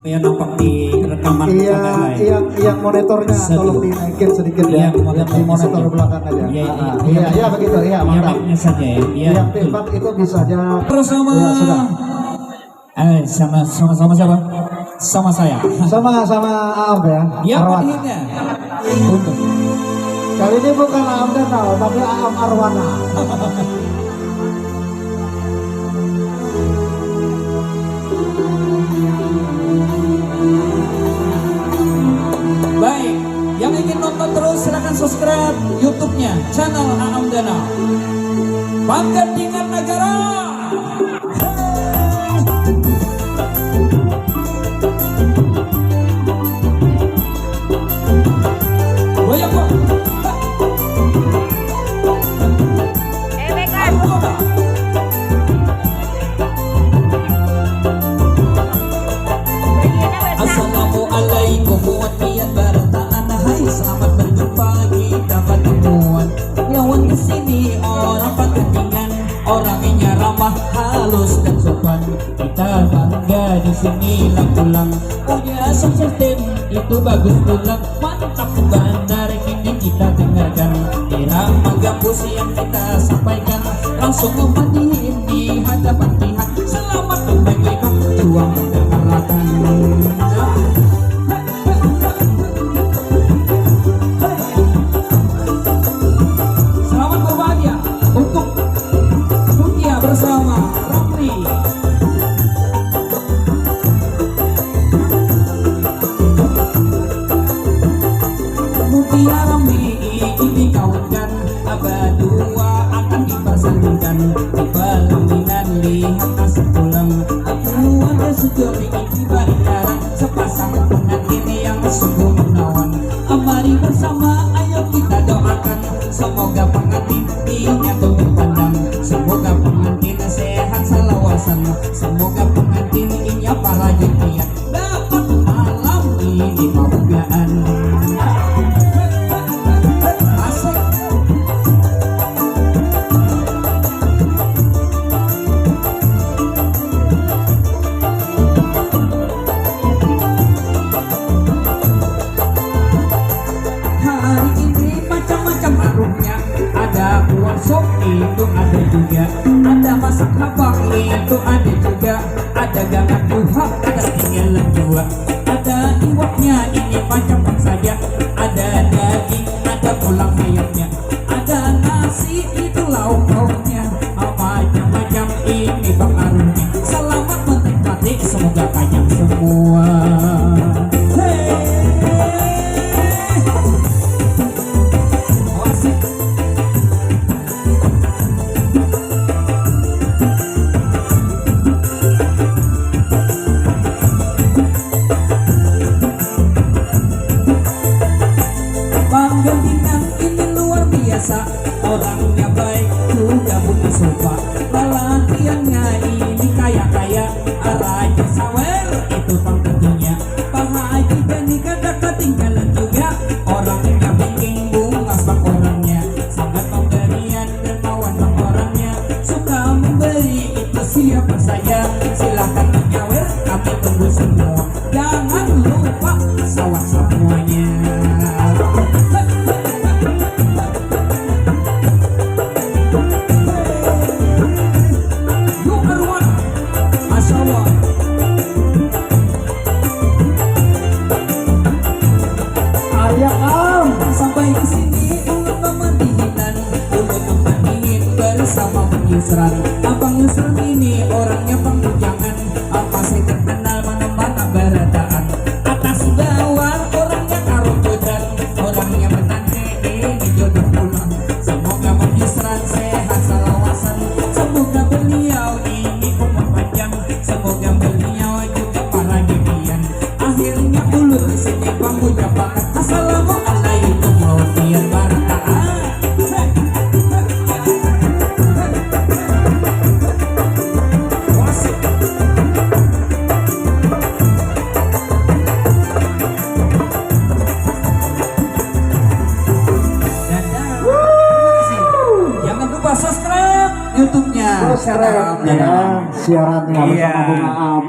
Ya nampak di rekaman kamera. Yang monitornya tolong dinaikin sedikit ya. Yang monitor belakang aja. Iya begitu. Iya mantap. Saja ya. Yang tempat itu bisa aja. Bersama. Ya, sudah. Sama siapa? Sama saya. Sama Aam ya. Ya Arwana. Untuk. Kali ini bukan Aam Danau tapi Aam Arwana. Baik, yang ingin nonton terus silahkan subscribe YouTube-nya channel Aam Danau. Bangga dengan negara. Goyang kok. Assalamualaikum warahmatullahi wabarakatuh. Selamat berjumpa kita pertemuan. Lawan kesini orang pertandingan, orangnya ramah, halus dan sopan. Kita bangga di sini pulang. Punya sukses tim itu bagus pulang. Mantap bandar kini kita dengarkan. Irama gambus yang kita sampaikan langsung memandiin di hadapan pihak. Selamat membagi juang kekaratan. Bersama Rapri. Mutiara ini kawankan, abad dua akan dipersandingkan. Di pelaminan lihat asap pulang, aku ada sejoli tiba indaran. Sepasang pengantin yang sungguh menawan. Mari bersama ayo kita doakan, semoga pengantin ini tumbuh pandang. Semoga pengantin sehat selawasan. Semoga pengantin ini para jentian dapat malam ini kebahagiaan. Asik. Hari ini macam-macam arumnya. Ada uang sop itu ada juga, ada masak abang itu ada juga, ada gangan buha, ada tinggalan dua, ada iwaknya ini macam-macam saja, ada daging, ada tulang ayamnya, ada nasi itu lauk pauknya, macam-macam ini bang arumnya. Selamat menikmati, semoga panjang semua. Panggantikan ini luar biasa, orangnya baik juga punya sopa. Lelatiannya ini kaya-kaya, Raja Sawer itu pangkatinya. Pak Haji Gani kada ketinggalan juga, orangnya bikin bunga bang orangnya. Sangat pemberian dermawan bang orangnya, suka memberi itu siapa saja. Silahkan menyawer, kami tunggu semua. Jangan lupa sawat semuanya. Sampai ke sini ulang pemandian, ulang pemandian bersama Bang Yusran. Abang Yusran ini orangnya pengbujangan, apa saya terkenal mana-mana berataan. Atas bawah orangnya karujudan, orangnya menanti ini jodoh pulang. Semoga Bang Yusran sehat selawasan, semoga beliau ini umur panjang, semoga beliau juga para genian. Akhirnya ulur di sini Bang ucapan assalamualaikum warahmatullahi wabarakatuh. Jangan lupa subscribe YouTube-nya. Siarannya bersama Bunga Aam.